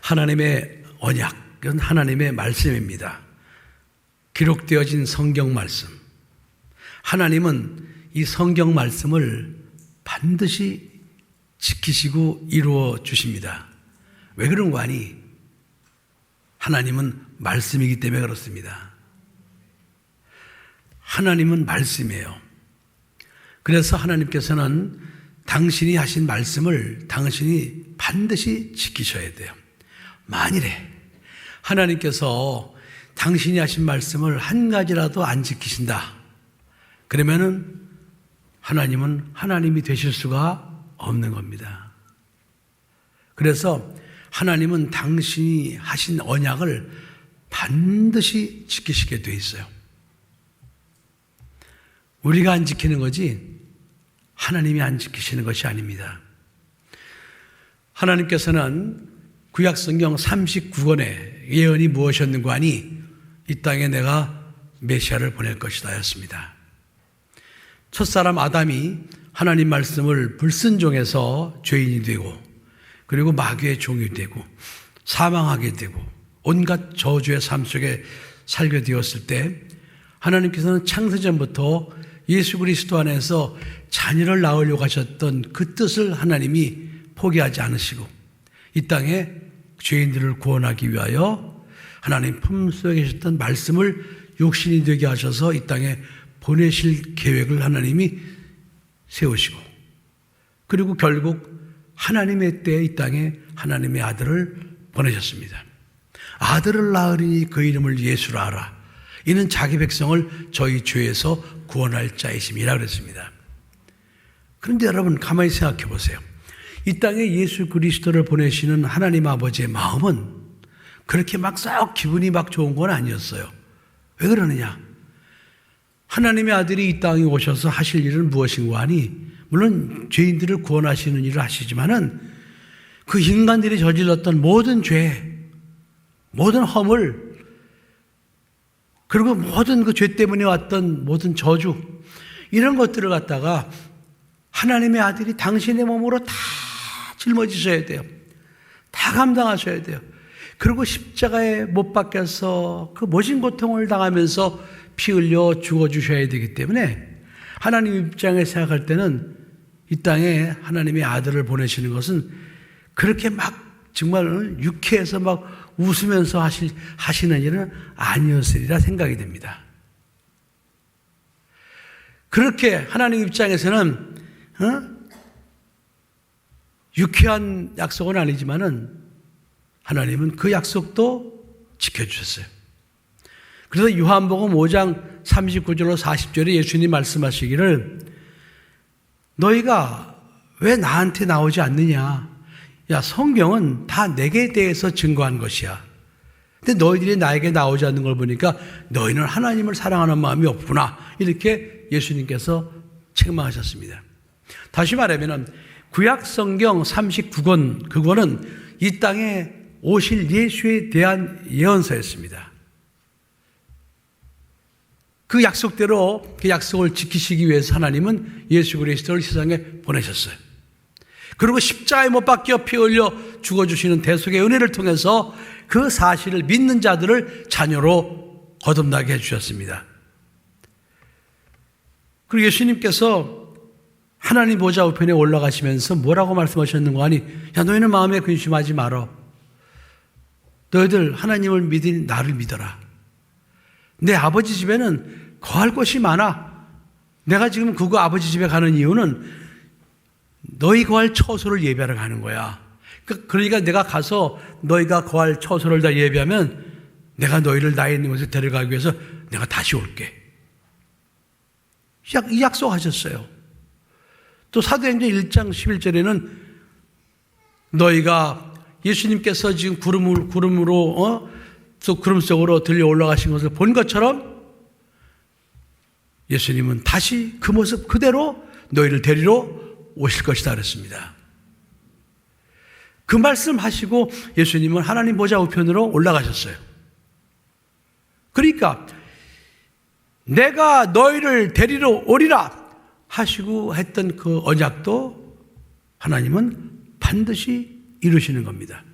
하나님의 언약은 하나님의 말씀입니다. 기록되어진 성경 말씀. 하나님은 이 성경 말씀을 반드시 지키시고 이루어 주십니다. 왜 그런 거 아니? 하나님은 말씀이기 때문에 그렇습니다. 하나님은 말씀이에요. 그래서 하나님께서는 당신이 하신 말씀을 당신이 반드시 지키셔야 돼요. 만일에 하나님께서 당신이 하신 말씀을 한 가지라도 안 지키신다. 그러면은 하나님은 하나님이 되실 수가 없는 겁니다. 그래서 하나님은 당신이 하신 언약을 반드시 지키시게 돼 있어요. 우리가 안 지키는 거지 하나님이 안 지키시는 것이 아닙니다. 하나님께서는 구약성경 39권의 예언이 무엇이었는가 하니 이 땅에 내가 메시아를 보낼 것이다 였습니다. 첫사람 아담이 하나님 말씀을 불순종해서 죄인이 되고 그리고 마귀의 종이 되고 사망하게 되고 온갖 저주의 삶 속에 살게 되었을 때 하나님께서는 창세전부터 예수 그리스도 안에서 자녀를 낳으려고 하셨던 그 뜻을 하나님이 포기하지 않으시고 이 땅에 죄인들을 구원하기 위하여 하나님 품속에 계셨던 말씀을 육신이 되게 하셔서 이 땅에 보내실 계획을 하나님이 세우시고 그리고 결국 하나님의 때에 이 땅에 하나님의 아들을 보내셨습니다. 아들을 낳으리니 그 이름을 예수라 하라. 이는 자기 백성을 저희 죄에서 구원할 자이심이라 그랬습니다. 그런데 여러분 가만히 생각해 보세요. 이 땅에 예수 그리스도를 보내시는 하나님 아버지의 마음은 그렇게 막 썩 기분이 막 좋은 건 아니었어요. 왜 그러느냐? 하나님의 아들이 이 땅에 오셔서 하실 일은 무엇인가 하니 물론 죄인들을 구원하시는 일을 하시지만은 그 인간들이 저질렀던 모든 죄, 모든 허물, 그리고 모든 그 죄 때문에 왔던 모든 저주, 이런 것들을 갖다가 하나님의 아들이 당신의 몸으로 다 짊어지셔야 돼요. 다 감당하셔야 돼요. 그리고 십자가에 못 박혀서 그 모진 고통을 당하면서 피 흘려 죽어주셔야 되기 때문에 하나님 입장에 생각할 때는 이 땅에 하나님의 아들을 보내시는 것은 그렇게 막 정말 유쾌해서 막 웃으면서 하시는 일은 아니었으리라 생각이 됩니다. 그렇게 하나님 입장에서는 유쾌한 약속은 아니지만은 하나님은 그 약속도 지켜주셨어요. 그래서 요한복음 5장 39절로 40절에 예수님 말씀하시기를 너희가 왜 나한테 나오지 않느냐? 야, 성경은 다 내게 대해서 증거한 것이야. 근데 너희들이 나에게 나오지 않는 걸 보니까 너희는 하나님을 사랑하는 마음이 없구나. 이렇게 예수님께서 책망하셨습니다. 다시 말하면 구약성경 39권 그거는 이 땅에 오실 예수에 대한 예언서였습니다. 그 약속대로 그 약속을 지키시기 위해서 하나님은 예수 그리스도를 세상에 보내셨어요. 그리고 십자가에 못 박혀 피 흘려 죽어주시는 대속의 은혜를 통해서 그 사실을 믿는 자들을 자녀로 거듭나게 해주셨습니다. 그리고 예수님께서 하나님 보좌 우편에 올라가시면서 뭐라고 말씀하셨는가 하니 야 너희는 마음에 근심하지 말어. 너희들 하나님을 믿으니 나를 믿어라. 내 아버지 집에는 거할 곳이 많아. 내가 지금 그거 아버지 집에 가는 이유는 너희 거할 처소를 예배하러 가는 거야. 그러니까 내가 가서 너희가 거할 처소를 다 예배하면 내가 너희를 나 있는 곳에 데려가기 위해서 내가 다시 올게. 이 약속하셨어요. 또 사도행전 1장 11절에는 너희가 예수님께서 지금 구름으로 또 구름 속으로 들려 올라가신 것을 본 것처럼 예수님은 다시 그 모습 그대로 너희를 데리러 오실 것이다 그랬습니다. 그 말씀하시고 예수님은 하나님 보좌 우편으로 올라가셨어요. 그러니까 내가 너희를 데리러 오리라 하시고 했던 그 언약도 하나님은 반드시 이루시는 겁니다.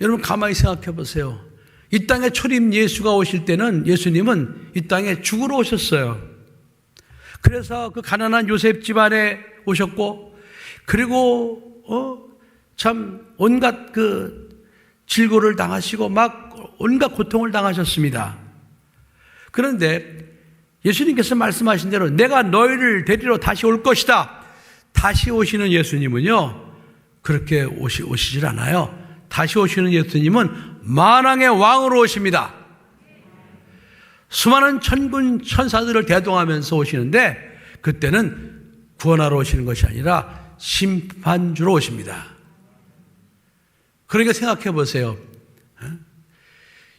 여러분 가만히 생각해 보세요. 이 땅에 초림 예수가 오실 때는 예수님은 이 땅에 죽으러 오셨어요. 그래서 그 가난한 요셉 집안에 오셨고, 그리고 참 온갖 그 질고를 당하시고 막 온갖 고통을 당하셨습니다. 그런데 예수님께서 말씀하신 대로 내가 너희를 데리러 다시 올 것이다. 다시 오시는 예수님은요, 그렇게 오시질 않아요. 다시 오시는 예수님은 만왕의 왕으로 오십니다. 수많은 천군 천사들을 대동하면서 오시는데, 그때는 구원하러 오시는 것이 아니라 심판주로 오십니다. 그러니까 생각해 보세요.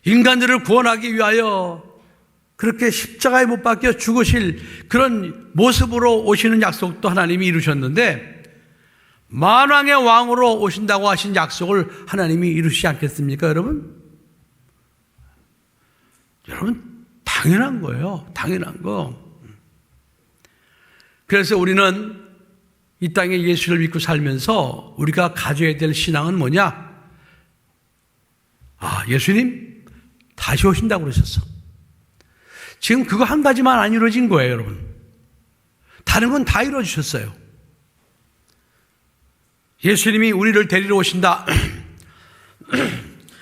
인간들을 구원하기 위하여 그렇게 십자가에 못 박혀 죽으실 그런 모습으로 오시는 약속도 하나님이 이루셨는데, 만왕의 왕으로 오신다고 하신 약속을 하나님이 이루시지 않겠습니까, 여러분? 여러분, 당연한 거예요. 당연한 거. 그래서 우리는 이 땅에 예수를 믿고 살면서 우리가 가져야 될 신앙은 뭐냐? 예수님 다시 오신다고 그러셨어. 지금 그거 한 가지만 안 이루어진 거예요, 여러분. 다른 건 다 이루어주셨어요. 예수님이 우리를 데리러 오신다.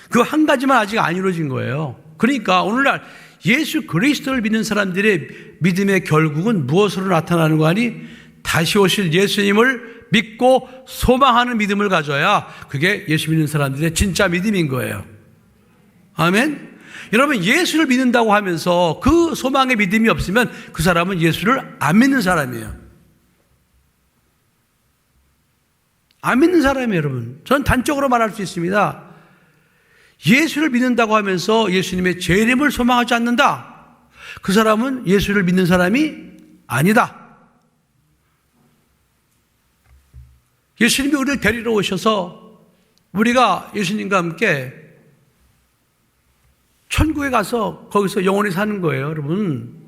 그 한 가지만 아직 안 이루어진 거예요. 그러니까 오늘날 예수 그리스도를 믿는 사람들의 믿음의 결국은 무엇으로 나타나는 거 아니? 다시 오실 예수님을 믿고 소망하는 믿음을 가져야 그게 예수 믿는 사람들의 진짜 믿음인 거예요. 아멘? 여러분, 예수를 믿는다고 하면서 그 소망의 믿음이 없으면 그 사람은 예수를 안 믿는 사람이에요. 안 믿는 사람이에요, 여러분. 저는 단적으로 말할 수 있습니다. 예수를 믿는다고 하면서 예수님의 재림을 소망하지 않는다. 그 사람은 예수를 믿는 사람이 아니다. 예수님이 우리를 데리러 오셔서 우리가 예수님과 함께 천국에 가서 거기서 영원히 사는 거예요, 여러분.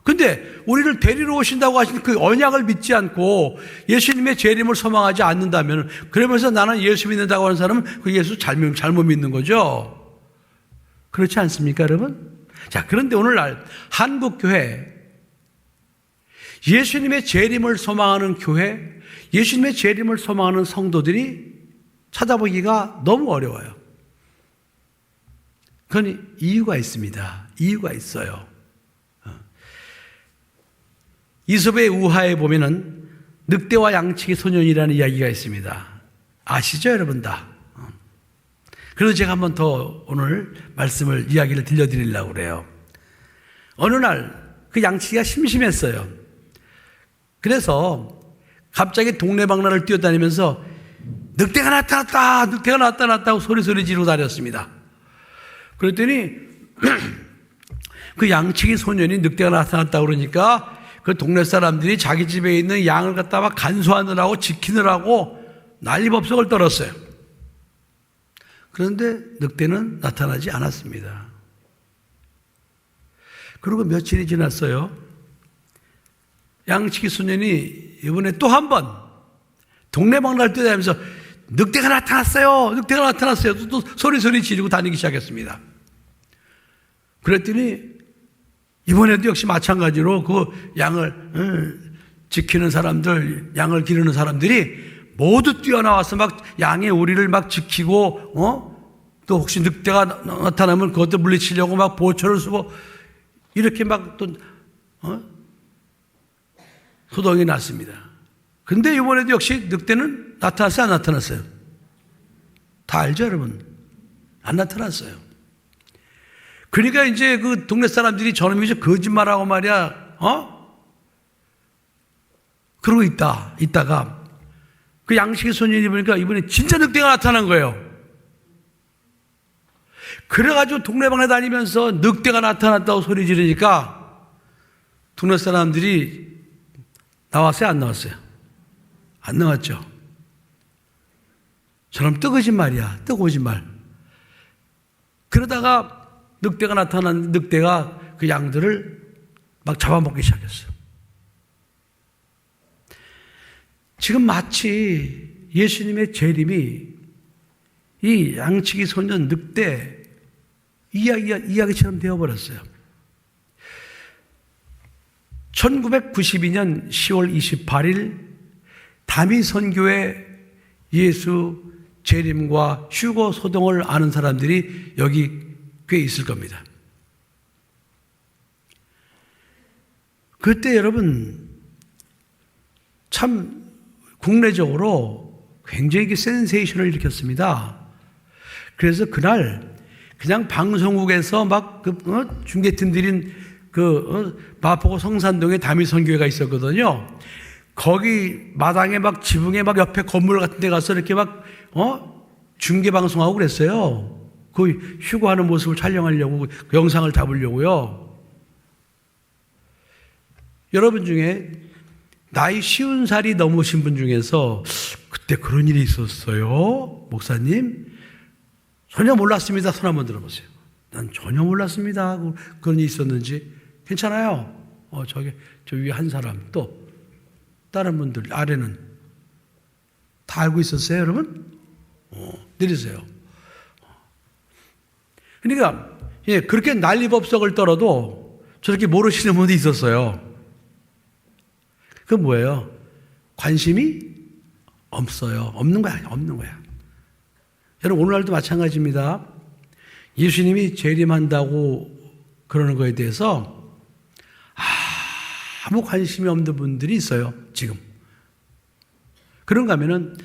근데 우리를 데리러 오신다고 하신 그 언약을 믿지 않고 예수님의 재림을 소망하지 않는다면, 그러면서 나는 예수 믿는다고 하는 사람은 그 예수 잘못 믿는 거죠. 그렇지 않습니까, 여러분? 자, 그런데 오늘날 한국교회, 예수님의 재림을 소망하는 교회, 예수님의 재림을 소망하는 성도들이 찾아보기가 너무 어려워요. 그건 이유가 있습니다. 이유가 있어요. 이솝의 우화에 보면은 늑대와 양치기 소년이라는 이야기가 있습니다. 아시죠, 여러분 다? 그래서 제가 한번 더 오늘 이야기를 들려드리려고 그래요. 어느 날 그 양치기가 심심했어요. 그래서 갑자기 동네방네를 뛰어다니면서 늑대가 나타났다, 늑대가 나타났다고 소리 지르고 다녔습니다. 그랬더니 그 양치기 소년이 늑대가 나타났다고 그러니까 그 동네 사람들이 자기 집에 있는 양을 갖다 막 간수하느라고 지키느라고 난리법석을 떨었어요. 그런데 늑대는 나타나지 않았습니다. 그리고 며칠이 지났어요. 양치기 소년이 이번에 또 한 번 동네방네를 뛰어다니면서 늑대가 나타났어요, 늑대가 나타났어요, 또 소리 지르고 다니기 시작했습니다. 그랬더니 이번에도 역시 마찬가지로 그 양을 지키는 사람들, 양을 기르는 사람들이 모두 뛰어나와서 막 양의 우리를 막 지키고, 또 혹시 늑대가 나타나면 그것도 물리치려고 막 보초를 쓰고 이렇게 막 또 소동이 났습니다. 근데 이번에도 역시 늑대는 나타났어요, 안 나타났어요? 다 알죠, 여러분? 안 나타났어요. 그러니까 이제 그 동네 사람들이 저놈이 이제 거짓말하고 말이야, 그러고 있다가 그 양치기 소년이 보니까 이번에 진짜 늑대가 나타난 거예요. 그래가지고 동네방네 다니면서 늑대가 나타났다고 소리 지르니까 동네 사람들이 나왔어요, 안 나왔어요? 안 나왔죠. 저놈 또 거짓말이야, 또 거짓말. 그러다가 늑대가 나타났는데 늑대가 그 양들을 막 잡아먹기 시작했어요. 지금 마치 예수님의 재림이 이 양치기 소년 늑대 이야기처럼 되어버렸어요. 1992년 10월 28일 다미선교회 예수 재림과 휴거 소동을 아는 사람들이 여기 꽤 있을 겁니다. 그때 여러분 참 국내적으로 굉장히 센세이션을 일으켰습니다. 그래서 그날 그냥 방송국에서 막 중계팀들인 마포구 성산동에 다미선교회가 있었거든요. 거기 마당에 막 지붕에 막 옆에 건물 같은 데 가서 이렇게 막 중계 방송하고 그랬어요. 그 휴거하는 모습을 촬영하려고 그 영상을 잡으려고요. 여러분 중에 나이 50살이 넘으신 분 중에서 그때 그런 일이 있었어요, 목사님? 전혀 몰랐습니다. 손 한번 들어보세요. 난 전혀 몰랐습니다. 그런 일이 있었는지. 괜찮아요. 저 위에 한 사람, 또 다른 분들 아래는 다 알고 있었어요, 여러분? 내리세요. 그러니까 그렇게 난리법석을 떨어도 저렇게 모르시는 분도 있었어요. 그 뭐예요? 관심이 없어요. 없는 거야. 여러분, 오늘날도 마찬가지입니다. 예수님이 재림한다고 그러는 거에 대해서 아무 관심이 없는 분들이 있어요, 지금. 그런가 하면은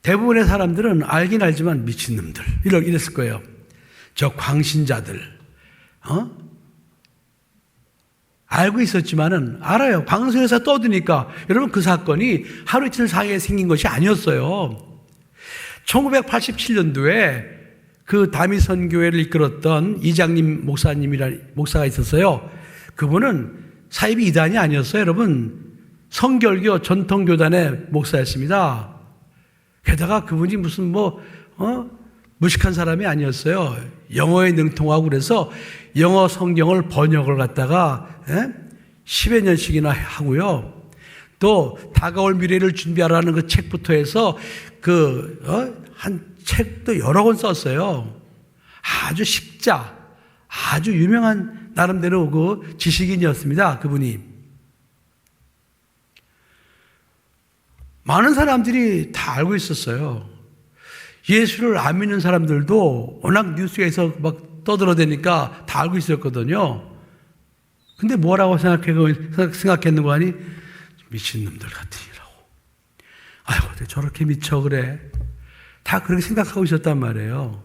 대부분의 사람들은 알긴 알지만 미친놈들 이랬을 거예요. 저 광신자들 알고 있었지만은 알아요. 방송에서 떠드니까. 여러분, 그 사건이 하루 이틀 사이에 생긴 것이 아니었어요. 1987년도에 그 다미선교회를 이끌었던 이장님 목사가 있었어요. 그분은 사입이 이단이 아니었어요, 여러분. 성결교 전통교단의 목사였습니다. 게다가 그분이 무슨 무식한 사람이 아니었어요. 영어에 능통하고 그래서 영어 성경을 번역을 갖다가 10여 년씩이나 하고요. 또 다가올 미래를 준비하라는 그 책부터 해서 한 책도 여러 권 썼어요. 아주 식자, 아주 유명한 나름대로 그 지식인이었습니다, 그분이. 많은 사람들이 다 알고 있었어요. 예수를 안 믿는 사람들도 워낙 뉴스에서 막 떠들어대니까 다 알고 있었거든요. 근데 뭐라고 생각했는 거 아니? 미친놈들 같으니라고. 아이고, 저렇게 미쳐 그래. 다 그렇게 생각하고 있었단 말이에요.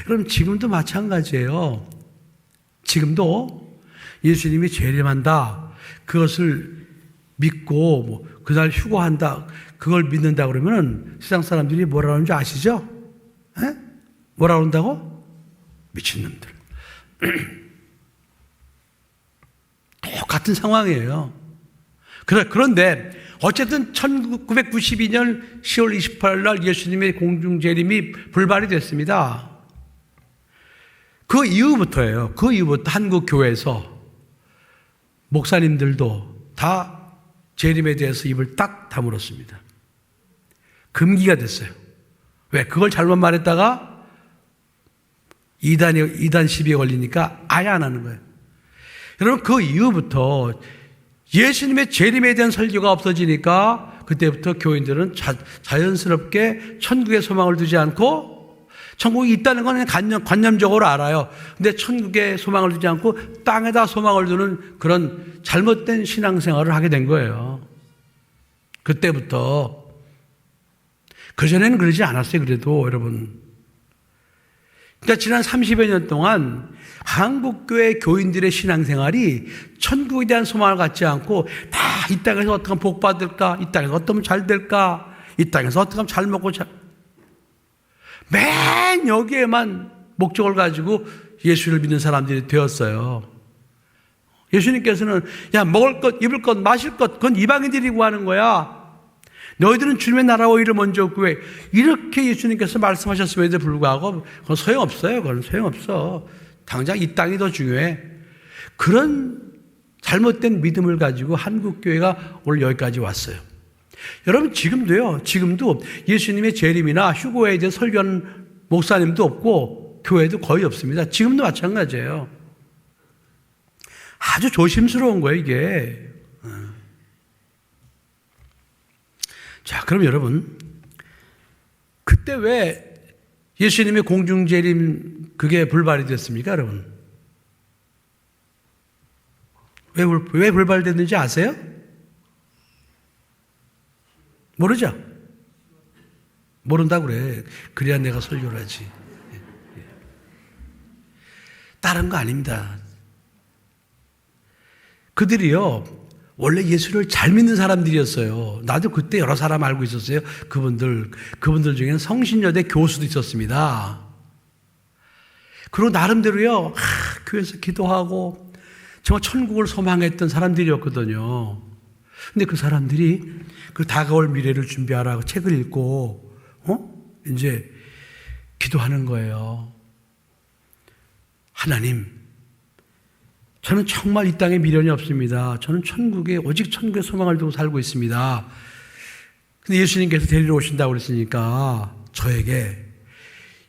그럼 지금도 마찬가지예요. 지금도 예수님이 재림한다, 그것을 믿고 그날 휴거한다, 그걸 믿는다 그러면 세상 사람들이 뭐라 그러는지 아시죠? 뭐라 그런다고? 미친놈들. 똑같은 상황이에요. 그런데 어쨌든 1992년 10월 28일 날 예수님의 공중재림이 불발이 됐습니다. 그 이후부터예요. 그 이후부터 한국 교회에서 목사님들도 다 재림에 대해서 입을 딱 다물었습니다. 금기가 됐어요. 왜? 그걸 잘못 말했다가 이단 시비에 걸리니까 아예 안 하는 거예요. 여러분, 그 이후부터 예수님의 재림에 대한 설교가 없어지니까 그때부터 교인들은 자연스럽게 천국에 소망을 두지 않고, 천국이 있다는 건 관념적으로 알아요. 근데 천국에 소망을 두지 않고 땅에다 소망을 두는 그런 잘못된 신앙생활을 하게 된 거예요. 그때부터. 그전에는 그러지 않았어요, 그래도 여러분. 그러니까 지난 30여 년 동안 한국교회 교인들의 신앙생활이 천국에 대한 소망을 갖지 않고 다 이 땅에서 어떻게 하면 복 받을까, 이 땅에서 어떻게 하면 잘 될까, 이 땅에서 어떻게 하면 잘 먹고 맨 여기에만 목적을 가지고 예수를 믿는 사람들이 되었어요. 예수님께서는 먹을 것, 입을 것, 마실 것, 그건 이방인들이 구하는 거야. 너희들은 주님의 나라와 의를 먼저 구해. 이렇게 예수님께서 말씀하셨음에도 불구하고 그건 소용없어요. 그건 소용없어. 당장 이 땅이 더 중요해. 그런 잘못된 믿음을 가지고 한국교회가 오늘 여기까지 왔어요. 여러분 지금도 예수님의 재림이나 휴거에 대해 설교하는 목사님도 없고 교회도 거의 없습니다. 지금도 마찬가지예요. 아주 조심스러운 거예요, 이게. 자, 그럼 여러분, 그때 왜 예수님의 공중재림 그게 불발이 됐습니까, 여러분? 왜 불발됐는지 아세요? 모르죠? 모른다고 그래. 그래야 내가 설교를 하지. 다른 거 아닙니다. 그들이요, 원래 예수를 잘 믿는 사람들이었어요. 나도 그때 여러 사람 알고 있었어요. 그분들 중에는 성신여대 교수도 있었습니다. 그리고 나름대로요, 교회에서 기도하고 정말 천국을 소망했던 사람들이었거든요. 근데 그 사람들이 그 다가올 미래를 준비하라고 책을 읽고, 이제 기도하는 거예요. 하나님, 저는 정말 이 땅에 미련이 없습니다. 저는 오직 천국에 소망을 두고 살고 있습니다. 근데 예수님께서 데리러 오신다고 그랬으니까 저에게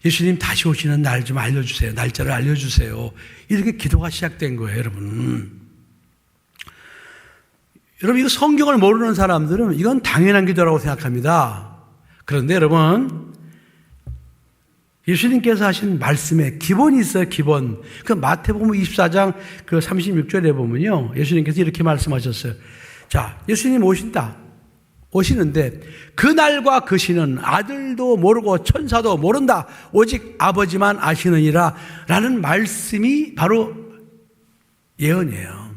예수님 다시 오시는 날 좀 알려주세요. 날짜를 알려주세요. 이렇게 기도가 시작된 거예요, 여러분. 여러분, 이거 성경을 모르는 사람들은 이건 당연한 기도라고 생각합니다. 그런데 여러분, 예수님께서 하신 말씀에 기본이 있어요, 기본. 그 마태복음 24장 그 36절에 보면요, 예수님께서 이렇게 말씀하셨어요. 자, 예수님 오시는데 그날과 그 시는 아들도 모르고 천사도 모른다. 오직 아버지만 아시느니라. 라는 말씀이 바로 예언이에요.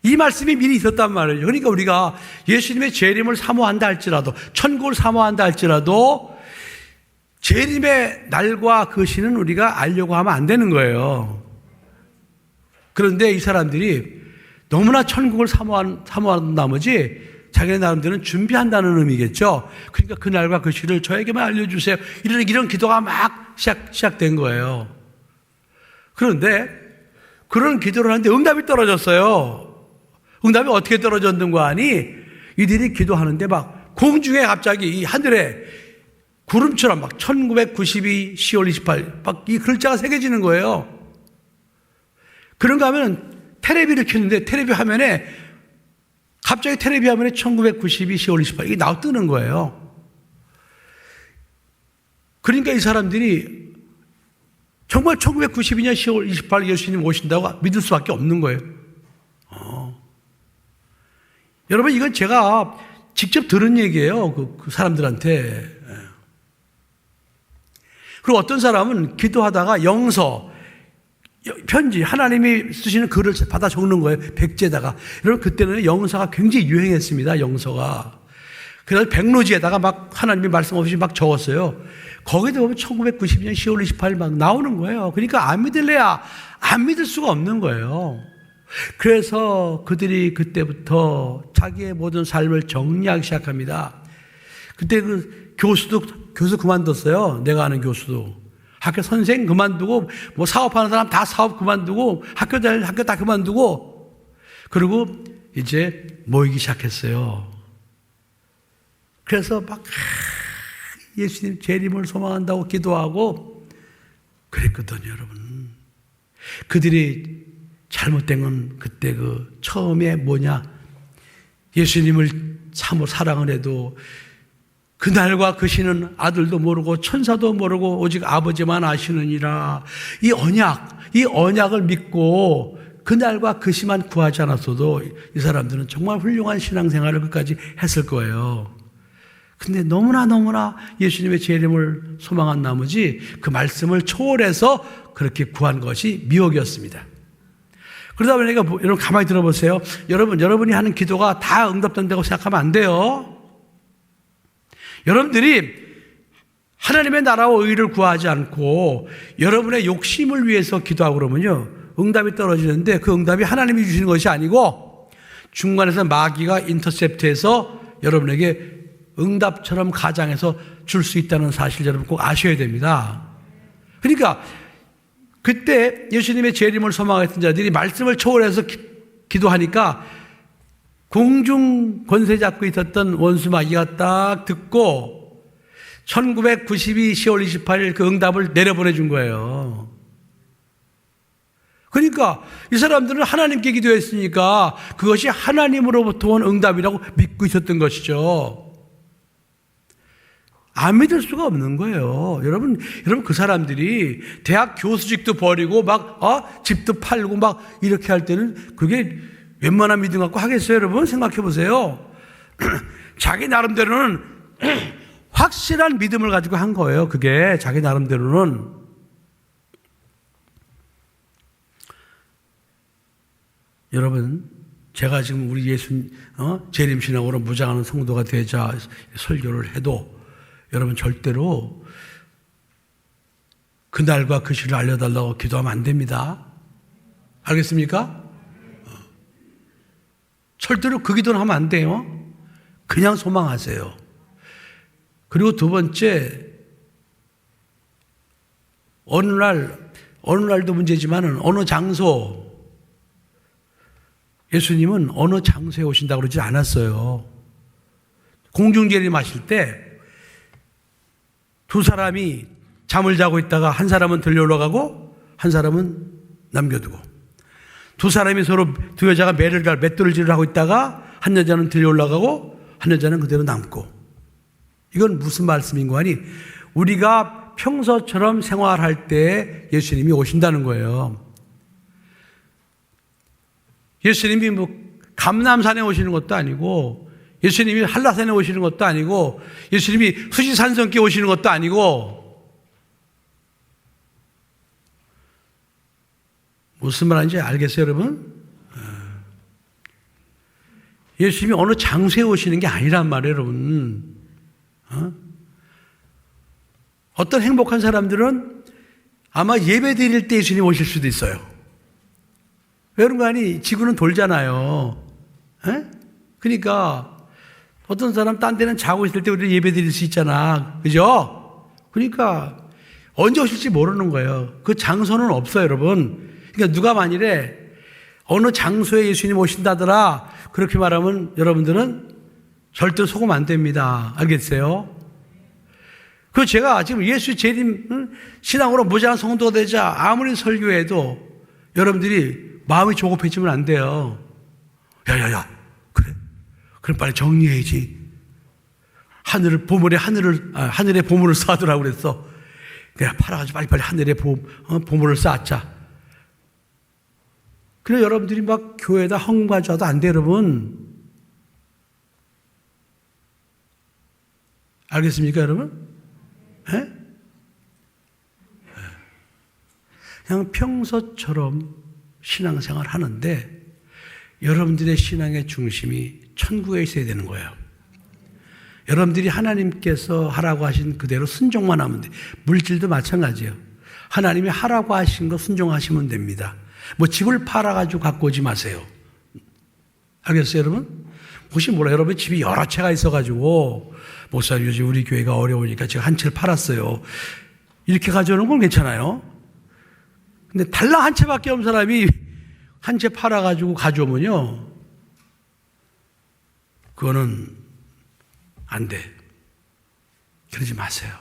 이 말씀이 미리 있었단 말이에요. 그러니까 우리가 예수님의 재림을 사모한다 할지라도, 천국을 사모한다 할지라도 재림의 날과 그 시는 우리가 알려고 하면 안 되는 거예요. 그런데 이 사람들이 너무나 천국을 사모한 나머지 자기네 나름대로는 준비한다는 의미겠죠. 그러니까 그 날과 그 시를 저에게만 알려주세요. 이런 기도가 막 시작된 거예요. 그런데 그런 기도를 하는데 응답이 떨어졌어요. 응답이 어떻게 떨어졌는고 하니 이들이 기도하는데 막 공중에 갑자기 이 하늘에 구름처럼 막 1992 10월 28일 막 이 글자가 새겨지는 거예요. 그런가 하면 테레비를 켰는데 테레비 화면에 갑자기 테레비 화면에 1992 10월 28일 이게 뜨는 거예요. 그러니까 이 사람들이 정말 1992년 10월 28일 예수님 오신다고 믿을 수밖에 없는 거예요. 여러분, 이건 제가 직접 들은 얘기예요. 그 사람들한테. 그리고 어떤 사람은 기도하다가 영서, 편지, 하나님이 쓰시는 글을 받아 적는 거예요. 백지에다가. 여러분, 그때는 영서가 굉장히 유행했습니다. 영서가. 그래서 백로지에다가 막 하나님의 말씀 없이 막 적었어요. 거기도 보면 1992년 10월 28일 막 나오는 거예요. 그러니까 안 믿을래야 안 믿을 수가 없는 거예요. 그래서 그들이 그때부터 자기의 모든 삶을 정리하기 시작합니다. 그때 교수 그만뒀어요. 내가 아는 교수도. 학교 선생 그만두고, 뭐 사업하는 사람 다 사업 그만두고, 학교 다 그만두고, 그리고 이제 모이기 시작했어요. 그래서 막, 예수님 재림을 소망한다고 기도하고, 그랬거든요, 여러분. 그들이 잘못된 건 그때 처음에 뭐냐. 예수님을 참으로 사랑을 해도, 그날과 그 시는 아들도 모르고 천사도 모르고 오직 아버지만 아시느니라. 이 언약을 믿고 그날과 그 시만 구하지 않았어도 이 사람들은 정말 훌륭한 신앙생활을 끝까지 했을 거예요. 근데 너무나 예수님의 재림을 소망한 나머지 그 말씀을 초월해서 그렇게 구한 것이 미혹이었습니다. 그러다 보니까 여러분 가만히 들어보세요. 여러분이 하는 기도가 다 응답된다고 생각하면 안 돼요. 여러분들이 하나님의 나라와 의를 구하지 않고 여러분의 욕심을 위해서 기도하고 그러면요, 응답이 떨어지는데 그 응답이 하나님이 주시는 것이 아니고 중간에서 마귀가 인터셉트해서 여러분에게 응답처럼 가장해서 줄 수 있다는 사실 여러분 꼭 아셔야 됩니다. 그러니까 그때 예수님의 재림을 소망했던 자들이 말씀을 초월해서 기도하니까 공중 권세 잡고 있었던 원수 마귀가 딱 듣고 1992 10월 28일 그 응답을 내려보내 준 거예요. 그러니까 이 사람들은 하나님께 기도했으니까 그것이 하나님으로부터 온 응답이라고 믿고 있었던 것이죠. 안 믿을 수가 없는 거예요. 여러분 그 사람들이 대학 교수직도 버리고 집도 팔고 막 이렇게 할 때는 그게 웬만한 믿음 갖고 하겠어요, 여러분? 생각해 보세요. 자기 나름대로는 확실한 믿음을 가지고 한 거예요. 그게 자기 나름대로는. 여러분, 제가 지금 우리 재림신앙으로 무장하는 성도가 되자 설교를 해도 여러분 절대로 그날과 그 시를 알려달라고 기도하면 안 됩니다. 알겠습니까? 절대로 그 기도는 하면 안 돼요. 그냥 소망하세요. 그리고 두 번째, 어느 날도 문제지만은 어느 장소, 예수님은 어느 장소에 오신다고 그러지 않았어요. 공중재림 하실 때 두 사람이 잠을 자고 있다가 한 사람은 들려 올라가고 한 사람은 남겨두고, 두 사람이 서로 두 여자가 맷돌질을 하고 있다가 한 여자는 들려 올라가고 한 여자는 그대로 남고. 이건 무슨 말씀인가 하니 우리가 평소처럼 생활할 때 예수님이 오신다는 거예요. 예수님이 감람산에 오시는 것도 아니고, 예수님이 한라산에 오시는 것도 아니고, 예수님이 수지산성께 오시는 것도 아니고, 무슨 말인지 알겠어요, 여러분? 예수님이 어느 장소에 오시는 게 아니란 말이에요, 여러분. 어떤 행복한 사람들은 아마 예배 드릴 때 예수님 오실 수도 있어요. 왜 그런가 하니 지구는 돌잖아요. 그러니까 어떤 사람 딴 데는 자고 있을 때 우리 예배 드릴 수 있잖아. 그죠? 그러니까 언제 오실지 모르는 거예요. 그 장소는 없어요, 여러분. 그러니까 누가 만일에 어느 장소에 예수님 오신다더라 그렇게 말하면 여러분들은 절대로 속으면 안 됩니다. 알겠어요? 그 제가 지금 예수 재림 신앙으로 무장한 성도가 되자 아무리 설교해도 여러분들이 마음이 조급해지면 안 돼요. 야야야, 그래? 그럼 빨리 정리해야지. 하늘에 보물을 쌓으라고 그랬어. 그냥 팔아가지고 빨리빨리 하늘에 보물을 쌓자. 그래 여러분들이 막 교회에다 헌가져도 안 돼, 여러분. 알겠습니까, 여러분? 예? 그냥 평소처럼 신앙생활 하는데 여러분들의 신앙의 중심이 천국에 있어야 되는 거예요. 여러분들이 하나님께서 하라고 하신 그대로 순종만 하면 돼. 물질도 마찬가지예요. 하나님이 하라고 하신 거 순종하시면 됩니다. 뭐 집을 팔아가지고 갖고 오지 마세요. 알겠어요, 여러분? 혹시 몰라, 여러분 집이 여러 채가 있어가지고 목사님 요즘 우리 교회가 어려우니까 제가 한 채를 팔았어요. 이렇게 가져오는 건 괜찮아요. 근데 달랑 한 채밖에 없는 사람이 한 채 팔아가지고 가져오면요, 그거는 안 돼. 그러지 마세요.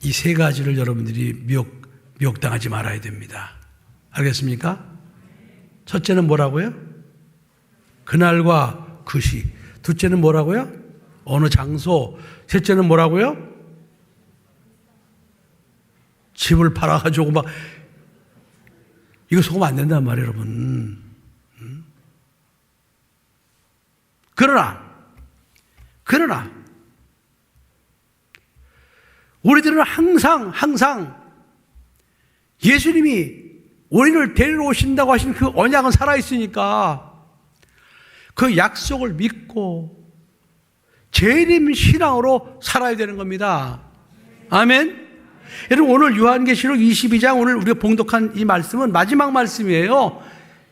이 세 가지를 여러분들이 미혹당하지 말아야 됩니다. 알겠습니까? 첫째는 뭐라고요? 그날과 그 시. 둘째는 뭐라고요? 어느 장소. 셋째는 뭐라고요? 집을 팔아가지고 막, 이거 속으면 안 된단 말이에요, 여러분. 그러나, 우리들은 항상 예수님이 우리를 데리러 오신다고 하신 그 언약은 살아있으니까 그 약속을 믿고 재림 신앙으로 살아야 되는 겁니다. 아멘. 여러분 오늘 요한계시록 22장 오늘 우리가 봉독한 이 말씀은 마지막 말씀이에요.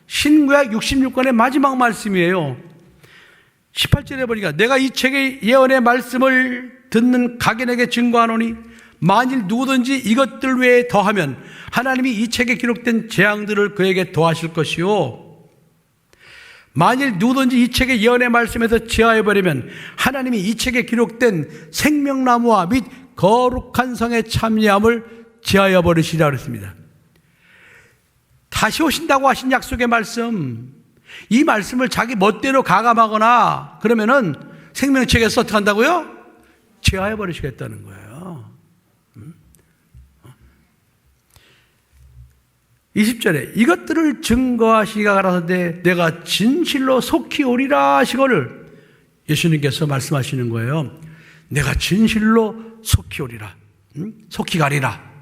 신구약 66권의 마지막 말씀이에요. 18절에 보니까 내가 이 책의 예언의 말씀을 듣는 각인에게 증거하노니 만일 누구든지 이것들 외에 더하면 하나님이 이 책에 기록된 재앙들을 그에게 더하실 것이요, 만일 누구든지 이 책의 예언의 말씀에서 제하여버리면 하나님이 이 책에 기록된 생명나무와 및 거룩한 성의 참여함을 제하여버리시라 그랬습니다. 다시 오신다고 하신 약속의 말씀, 이 말씀을 자기 멋대로 가감하거나 그러면은 생명책에서 어떻게 한다고요? 제하여버리시겠다는 거예요. 20절에 이것들을 증거하시기가 가라사대 내가 진실로 속히 오리라 하시거늘, 예수님께서 말씀하시는 거예요. 내가 진실로 속히 오리라, 속히 가리라.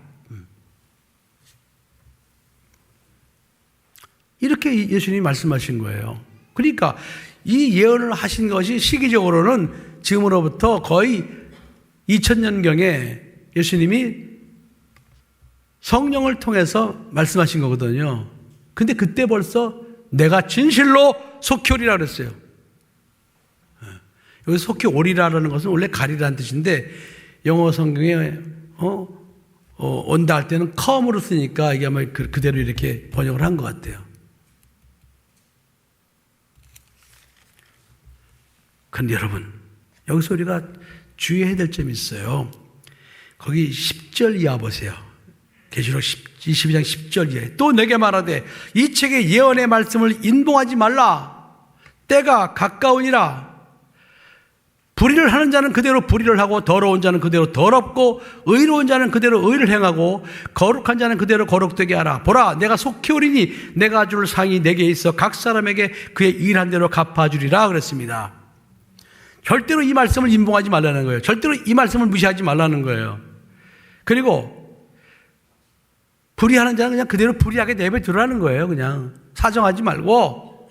이렇게 예수님이 말씀하신 거예요. 그러니까 이 예언을 하신 것이 시기적으로는 지금으로부터 거의 2000년경에 예수님이 성령을 통해서 말씀하신 거거든요. 근데 그때 벌써 내가 진실로 속히 오리라 그랬어요. 여기 속히 오리라라는 것은 원래 가리라는 뜻인데 영어 성경에 온다 할 때는 come으로 쓰니까 이게 아마 그대로 이렇게 번역을 한 것 같아요. 근데 여러분, 여기서 우리가 주의해야 될 점이 있어요. 거기 10절 이하 보세요. 계시록 22장 10절 이하에 또 내게 말하되 이 책의 예언의 말씀을 인봉하지 말라. 때가 가까우니라. 불의를 하는 자는 그대로 불의를 하고 더러운 자는 그대로 더럽고 의로운 자는 그대로 의를 행하고 거룩한 자는 그대로 거룩되게 하라. 보라, 내가 속히 오리니 내가 줄 상이 내게 있어 각 사람에게 그의 일한 대로 갚아주리라 그랬습니다. 절대로 이 말씀을 인봉하지 말라는 거예요. 절대로 이 말씀을 무시하지 말라는 거예요. 그리고 불의하는 자는 그냥 그대로 불의하게 내버려두라는 거예요. 그냥 사정하지 말고,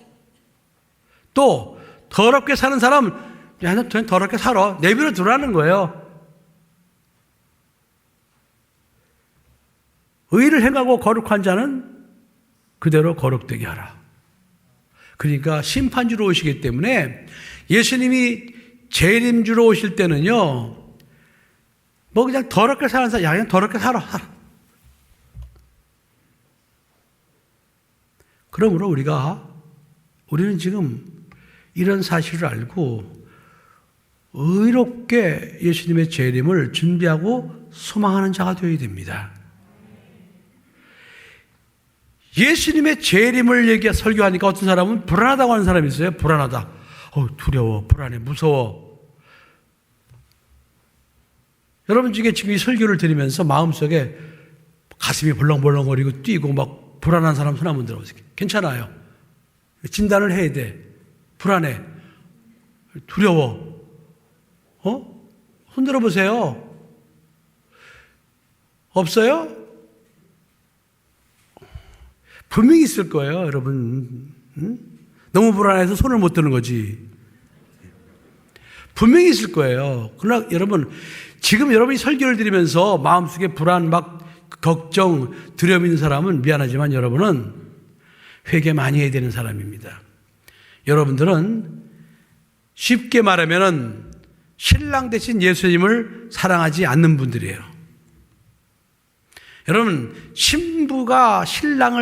또 더럽게 사는 사람 그냥 더럽게 살아 내버려두라는 거예요. 의를 행하고 거룩한 자는 그대로 거룩되게 하라. 그러니까 심판주로 오시기 때문에 예수님이 재림주로 오실 때는요, 뭐 그냥 더럽게 사는 사람, 야, 그냥 더럽게 살아. 그러므로 우리는 지금 이런 사실을 알고 의롭게 예수님의 재림을 준비하고 소망하는 자가 되어야 됩니다. 예수님의 재림을 설교하니까 어떤 사람은 불안하다고 하는 사람이 있어요. 불안하다. 두려워, 불안해, 무서워. 여러분 중에 지금 이 설교를 들으면서 마음속에 가슴이 벌렁벌렁거리고 뛰고 막 불안한 사람 손 한번 들어보세요. 괜찮아요. 진단을 해야 돼. 불안해, 두려워. 손 들어보세요. 없어요? 분명히 있을 거예요, 여러분. 너무 불안해서 손을 못 드는 거지. 분명히 있을 거예요. 그러나 여러분, 지금 여러분이 설교를 들으면서 마음속에 불안, 막 걱정, 두려움 있는 사람은 미안하지만 여러분은 회개 많이 해야 되는 사람입니다. 여러분들은 쉽게 말하면은 신랑 대신 예수님을 사랑하지 않는 분들이에요. 여러분, 신부가 신랑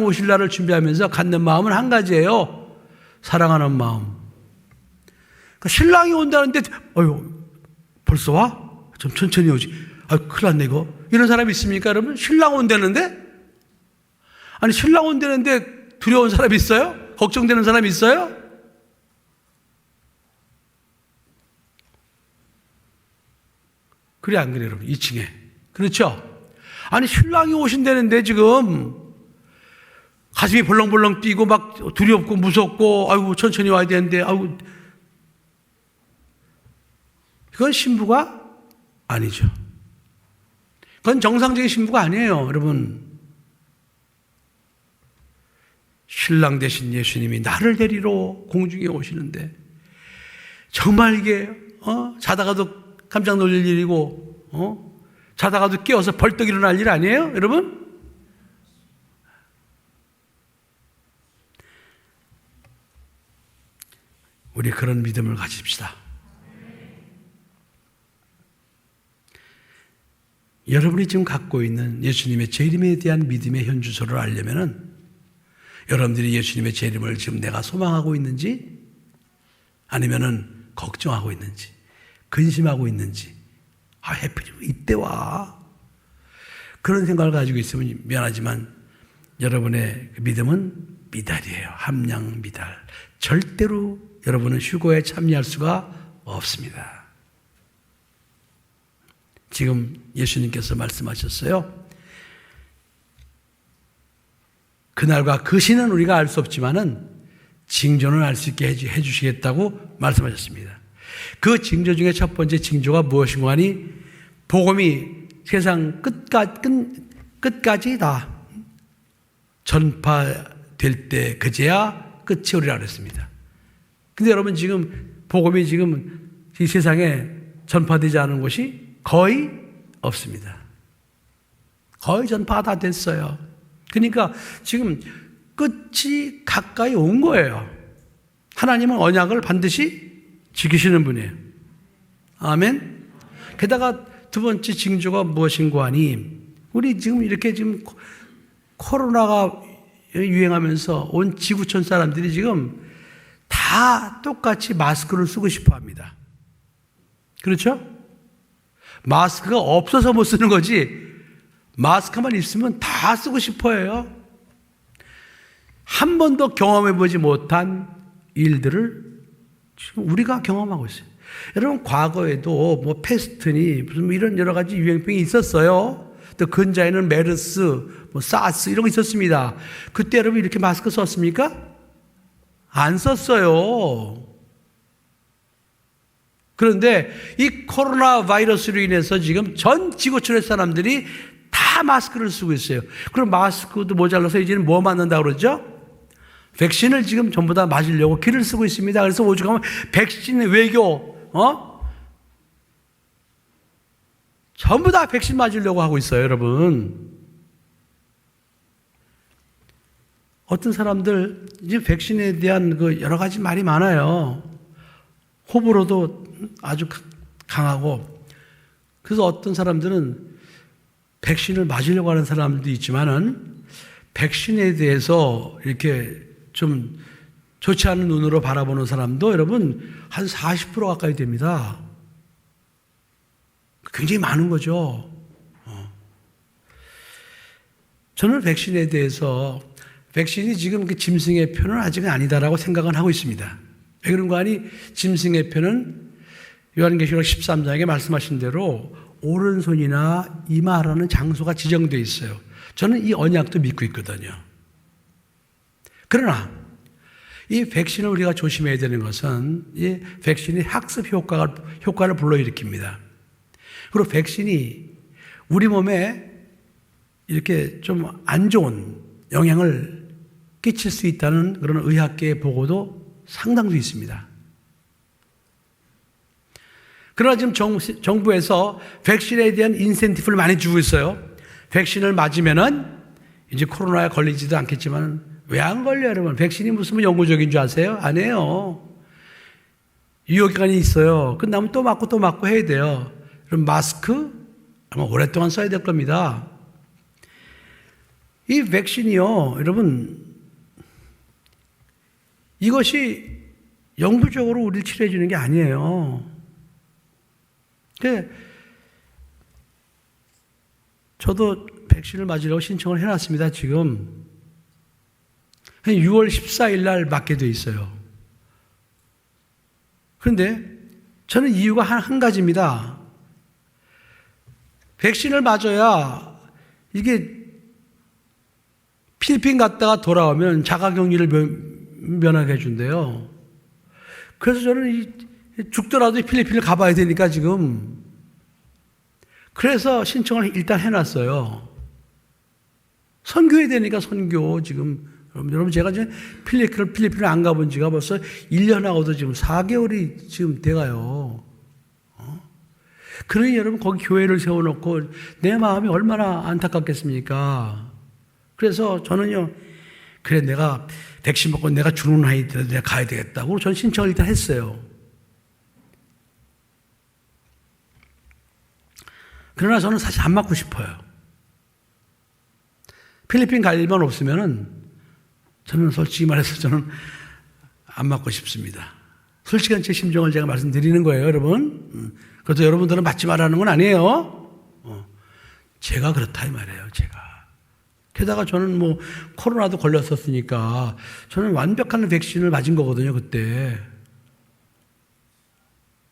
오실 날을 준비하면서 갖는 마음은 한 가지예요. 사랑하는 마음. 그러니까 신랑이 온다는데, 벌써 와? 좀 천천히 오지. 큰일 났네, 이거. 이런 사람이 있습니까, 여러분? 신랑 온다는데? 아니, 신랑 온다는데 두려운 사람이 있어요? 걱정되는 사람이 있어요? 그래, 안 그래, 여러분? 2층에. 그렇죠? 아니, 신랑이 오신다는데 지금 가슴이 벌렁벌렁 뛰고 막 두렵고 무섭고, 아이고, 천천히 와야 되는데, 아이고. 그건 신부가 아니죠. 그건 정상적인 신부가 아니에요, 여러분. 신랑 대신 예수님이 나를 데리러 공중에 오시는데, 정말 이게, 자다가도 깜짝 놀랄 일이고, 자다가도 깨어서 벌떡 일어날 일 아니에요, 여러분? 우리 그런 믿음을 가집시다. 여러분이 지금 갖고 있는 예수님의 재림에 대한 믿음의 현주소를 알려면은 여러분들이 예수님의 재림을 지금 내가 소망하고 있는지 아니면은 걱정하고 있는지 근심하고 있는지 해필이면 이때 와 그런 생각을 가지고 있으면 미안하지만 여러분의 믿음은 미달이에요. 함량 미달. 절대로 여러분은 휴거에 참여할 수가 없습니다. 지금 예수님께서 말씀하셨어요. 그날과 그 시는 우리가 알 수 없지만은 징조는 알 수 있게 해주시겠다고 말씀하셨습니다. 그 징조 중에 첫 번째 징조가 무엇인가 하니 복음이 세상 끝까지 다 전파될 때 그제야 끝이 오리라 그랬습니다. 근데 여러분 지금 복음이 지금 이 세상에 전파되지 않은 곳이 거의 없습니다. 거의 전파가 다 됐어요. 그러니까 지금 끝이 가까이 온 거예요. 하나님은 언약을 반드시 지키시는 분이에요. 아멘. 게다가 두 번째 징조가 무엇인가 하니 우리 지금 이렇게 지금 코로나가 유행하면서 온 지구촌 사람들이 지금 다 똑같이 마스크를 쓰고 싶어 합니다. 그렇죠? 마스크가 없어서 못 쓰는 거지 마스크만 있으면 다 쓰고 싶어 해요. 한 번도 경험해 보지 못한 일들을 지금 우리가 경험하고 있어요. 여러분 과거에도 뭐 패스트니 무슨 이런 여러 가지 유행병이 있었어요. 또 근자에는 메르스, 뭐 사스 이런 거 있었습니다. 그때 여러분 이렇게 마스크 썼습니까? 안 썼어요. 그런데 이 코로나 바이러스로 인해서 지금 전 지구촌의 사람들이 다 마스크를 쓰고 있어요. 그럼 마스크도 모자라서 이제는 뭐 맞는다 그러죠? 백신을 지금 전부 다 맞으려고 길을 쓰고 있습니다. 그래서 오죽하면 백신 외교, 전부 다 백신 맞으려고 하고 있어요, 여러분. 어떤 사람들, 이제 백신에 대한 그 여러 가지 말이 많아요. 호불호도 아주 강하고. 그래서 어떤 사람들은 백신을 맞으려고 하는 사람도 있지만은 백신에 대해서 이렇게 좀 좋지 않은 눈으로 바라보는 사람도 여러분 한 40% 가까이 됩니다. 굉장히 많은 거죠. 저는 백신에 대해서 백신이 지금 그 짐승의 표는 아직은 아니다라고 생각은 하고 있습니다. 왜 그런가 하니 짐승의 표는 요한계시록 13장에 말씀하신 대로 오른손이나 이마라는 장소가 지정되어 있어요. 저는 이 언약도 믿고 있거든요. 그러나 이 백신을 우리가 조심해야 되는 것은 이 백신이 학습 효과를 불러일으킵니다. 그리고 백신이 우리 몸에 이렇게 좀 안 좋은 영향을 끼칠 수 있다는 그런 의학계의 보고도 상당히 있습니다. 그러나 지금 정부에서 백신에 대한 인센티브를 많이 주고 있어요. 백신을 맞으면은 이제 코로나에 걸리지도 않겠지만 왜 안 걸려요, 여러분? 백신이 무슨 영구적인 줄 아세요? 아니에요. 유효기간이 있어요. 끝나면 또 맞고 해야 돼요. 그럼 마스크 아마 오랫동안 써야 될 겁니다. 이 백신이요, 여러분, 이것이 영구적으로 우리를 치료해 주는 게 아니에요. 저도 백신을 맞으려고 신청을 해놨습니다, 지금. 6월 14일 날 맞게 돼 있어요. 그런데 저는 이유가 한 가지입니다. 백신을 맞아야 이게 필리핀 갔다가 돌아오면 자가격리를 면하게 해준대요. 그래서 저는 죽더라도 필리핀을 가봐야 되니까 지금. 그래서 신청을 일단 해놨어요. 선교해야 되니까 선교 지금. 여러분 제가 이제 필리핀을 안 가본 지가 벌써 1년하고도 지금 4개월이 지금 돼가요. 그러니 여러분 거기 교회를 세워놓고 내 마음이 얼마나 안타깝겠습니까? 그래서 저는요, 그래 내가 백신 먹고 내가 주는 나이에 내가 가야 되겠다고 저는 신청을 일단 했어요. 그러나 저는 사실 안 맞고 싶어요. 필리핀 갈 일만 없으면은 저는 솔직히 말해서 저는 안 맞고 싶습니다. 솔직한 제 심정을 제가 말씀드리는 거예요, 여러분. 그래도 여러분들은 맞지 말라는 건 아니에요. 제가 그렇다 이 말이에요, 제가. 게다가 저는 뭐 코로나도 걸렸었으니까 저는 완벽한 백신을 맞은 거거든요, 그때.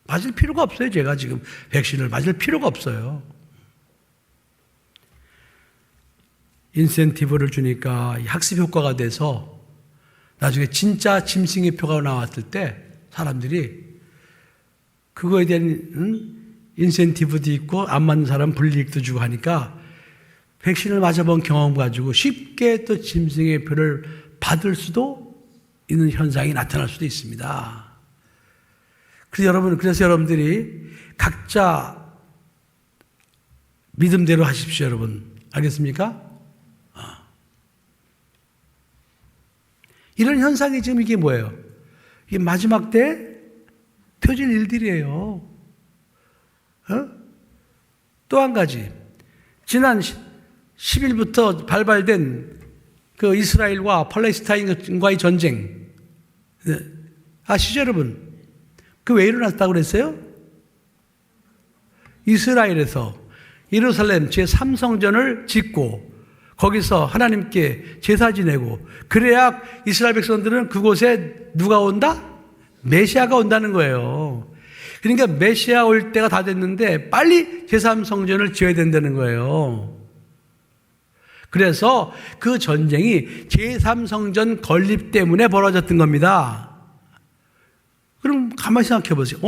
맞을 필요가 없어요, 제가 지금 백신을 맞을 필요가 없어요. 인센티브를 주니까 학습 효과가 돼서 나중에 진짜 짐승의 표가 나왔을 때 사람들이 그거에 대한 인센티브도 있고 안 맞는 사람 불이익도 주고 하니까 백신을 맞아본 경험 가지고 쉽게 또 짐승의 표를 받을 수도 있는 현상이 나타날 수도 있습니다. 그래서 여러분들이 각자 믿음대로 하십시오, 여러분. 알겠습니까? 이런 현상이 지금 이게 뭐예요? 이게 마지막 때 펴질 일들이에요. 또 한 가지. 지난 10일부터 발발된 그 이스라엘과 팔레스타인과의 전쟁. 아시죠, 여러분? 그 왜 일어났다고 그랬어요? 이스라엘에서 예루살렘 제3성전을 짓고 거기서 하나님께 제사 지내고 그래야 이스라엘 백성들은 그곳에 누가 온다? 메시아가 온다는 거예요. 그러니까 메시아 올 때가 다 됐는데 빨리 제3성전을 지어야 된다는 거예요. 그래서 그 전쟁이 제3성전 건립 때문에 벌어졌던 겁니다. 그럼 가만히 생각해 보세요.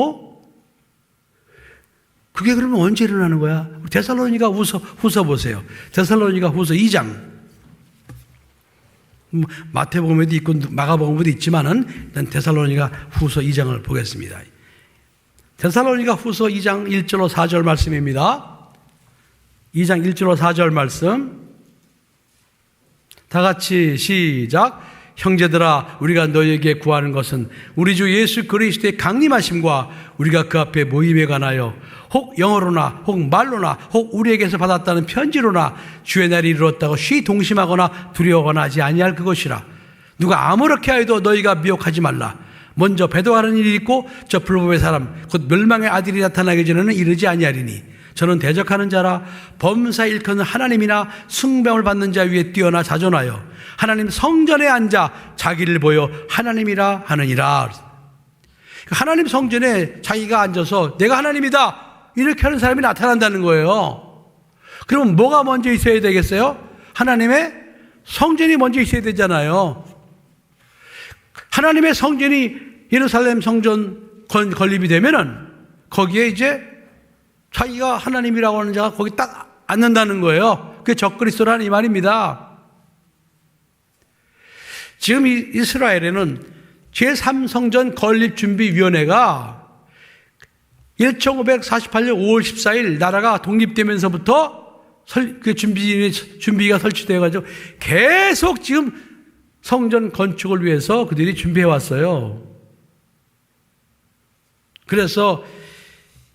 그게 그러면 언제 일어나는 거야? 데살로니가 후서 보세요. 데살로니가 후서 2장. 마태복음에도 있고 마가복음에도 있지만은 일단 데살로니가 후서 2장을 보겠습니다. 데살로니가 후서 2장 1절로 4절 말씀입니다. 2장 1절로 4절 말씀. 다 같이 시작. 형제들아, 우리가 너희에게 구하는 것은 우리 주 예수 그리스도의 강림하심과 우리가 그 앞에 모임에 관하여 혹 영어로나 혹 말로나 혹 우리에게서 받았다는 편지로나 주의 날이 이르렀다고 쉬 동심하거나 두려워하거나 하지 아니할 그것이라. 누가 아무렇게 하여도 너희가 미혹하지 말라. 먼저 배도하는 일이 있고 저 불법의 사람 곧 멸망의 아들이 나타나기 전에는 이르지 아니하리니 저는 대적하는 자라 범사 일컫는 하나님이나 숭배를 받는 자 위에 뛰어나 자존하여 하나님 성전에 앉아 자기를 보여 하나님이라 하느니라. 하나님 성전에 자기가 앉아서 내가 하나님이다 이렇게 하는 사람이 나타난다는 거예요. 그러면 뭐가 먼저 있어야 되겠어요? 하나님의 성전이 먼저 있어야 되잖아요. 하나님의 성전이 예루살렘 성전 건립이 되면은 거기에 이제 자기가 하나님이라고 하는 자가 거기 딱 앉는다는 거예요. 그게 적그리스도라는 이 말입니다. 지금 이스라엘에는 제3성전 건립준비위원회가 1548년 5월 14일 나라가 독립되면서부터 그 준비가 설치되어가지고 계속 지금 성전 건축을 위해서 그들이 준비해왔어요. 그래서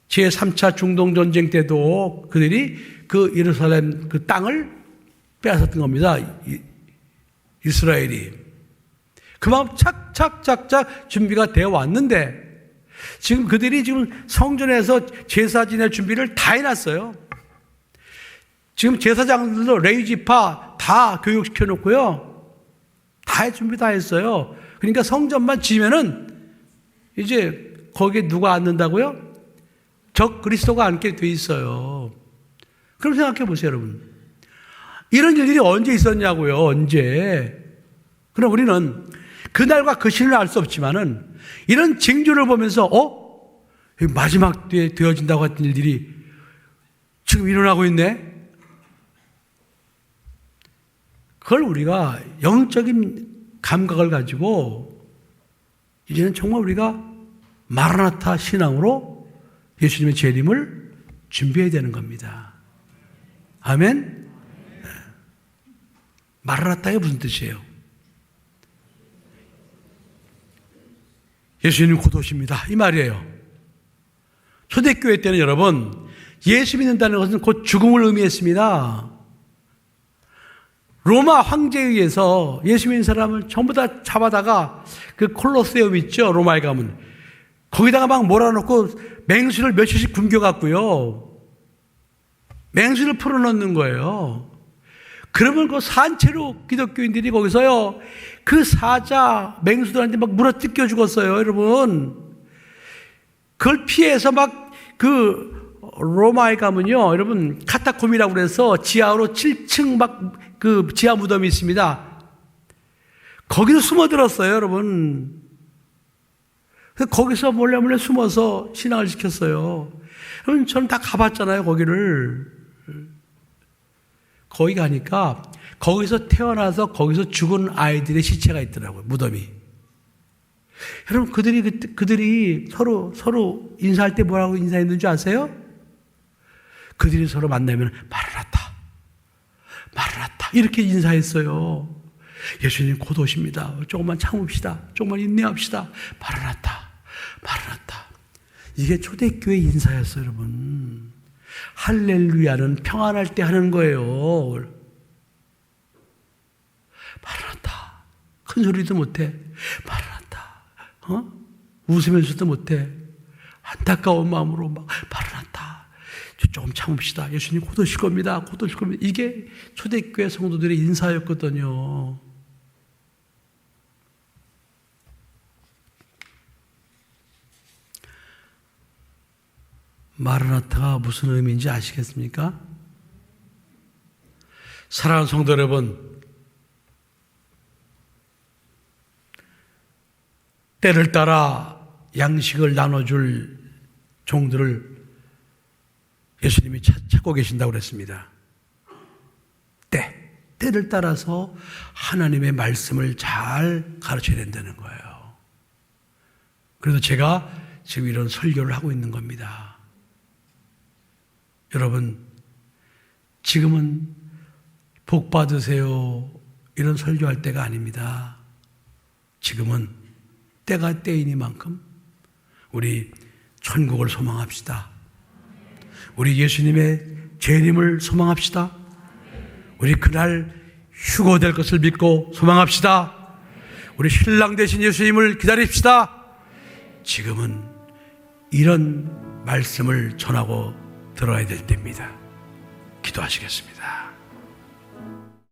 제3차 중동전쟁 때도 그들이 그 예루살렘 그 땅을 빼앗았던 겁니다. 이스라엘이. 그만큼 착착착착 준비가 되어 왔는데 지금 그들이 지금 성전에서 제사 지낼 준비를 다 해놨어요. 지금 제사장들도 레위지파 다 교육시켜 놓고요. 다 준비 다 했어요. 그러니까 성전만 지면은 이제 거기에 누가 앉는다고요? 적 그리스도가 앉게 돼 있어요. 그럼 생각해 보세요, 여러분. 이런 일들이 언제 있었냐고요, 언제. 그럼 우리는 그날과 그 시를 알 수 없지만은 이런 징조를 보면서 마지막 때에 되어진다고 했던 일들이 지금 일어나고 있네. 그걸 우리가 영적인 감각을 가지고 이제는 정말 우리가 마라나타 신앙으로 예수님의 재림을 준비해야 되는 겁니다. 아멘? 마라나타가 무슨 뜻이에요? 예수님 곧 오십니다. 이 말이에요. 초대교회 때는 여러분 예수 믿는다는 것은 곧 죽음을 의미했습니다. 로마 황제에 의해서 예수 믿는 사람을 전부 다 잡아다가 그 콜로세움 있죠, 로마에 가면 거기다가 막 몰아넣고 맹수를 며칠씩 굶겨갖고요, 맹수를 풀어넣는 거예요. 그러면 그 산채로 기독교인들이 거기서요, 그 사자 맹수들한테 막 물어 뜯겨 죽었어요, 여러분. 그걸 피해서 막 그 로마에 가면요, 여러분, 카타콤이라고 그래서 지하로 7층 막 그 지하 무덤이 있습니다. 거기서 숨어들었어요, 여러분. 그래서 거기서 몰래 숨어서 신앙을 지켰어요. 여러분, 저는 다 가봤잖아요, 거기를. 거기 가니까 거기서 태어나서 거기서 죽은 아이들의 시체가 있더라고요, 무덤이. 여러분, 그들이 서로 인사할 때 뭐라고 인사했는지 아세요? 그들이 서로 만나면 마르나타, 마르나타 이렇게 인사했어요. 예수님 곧 오십니다. 조금만 참읍시다. 조금만 인내합시다. 마르나타, 마르나타. 이게 초대교회 인사였어요, 여러분. 할렐루야는 평안할 때 하는 거예요. 마르나타. 큰 소리도 못해. 마르나타. 웃으면서도 못해. 안타까운 마음으로 막 마르나타. 조금 참읍시다. 예수님 곧 오실 겁니다. 곧 오실 겁니다. 이게 초대교회 성도들의 인사였거든요. 마르나타가 무슨 의미인지 아시겠습니까? 사랑하는 성도 여러분, 때를 따라 양식을 나눠줄 종들을 예수님이 찾고 계신다고 그랬습니다. 때를 따라서 하나님의 말씀을 잘 가르쳐야 된다는 거예요. 그래서 제가 지금 이런 설교를 하고 있는 겁니다. 여러분, 지금은 복 받으세요 이런 설교할 때가 아닙니다. 지금은 때가 때이니만큼 우리 천국을 소망합시다. 우리 예수님의 재림을 소망합시다. 우리 그날 휴거될 것을 믿고 소망합시다. 우리 신랑 되신 예수님을 기다립시다. 지금은 이런 말씀을 전하고 들어야 될 때입니다. 기도하시겠습니다.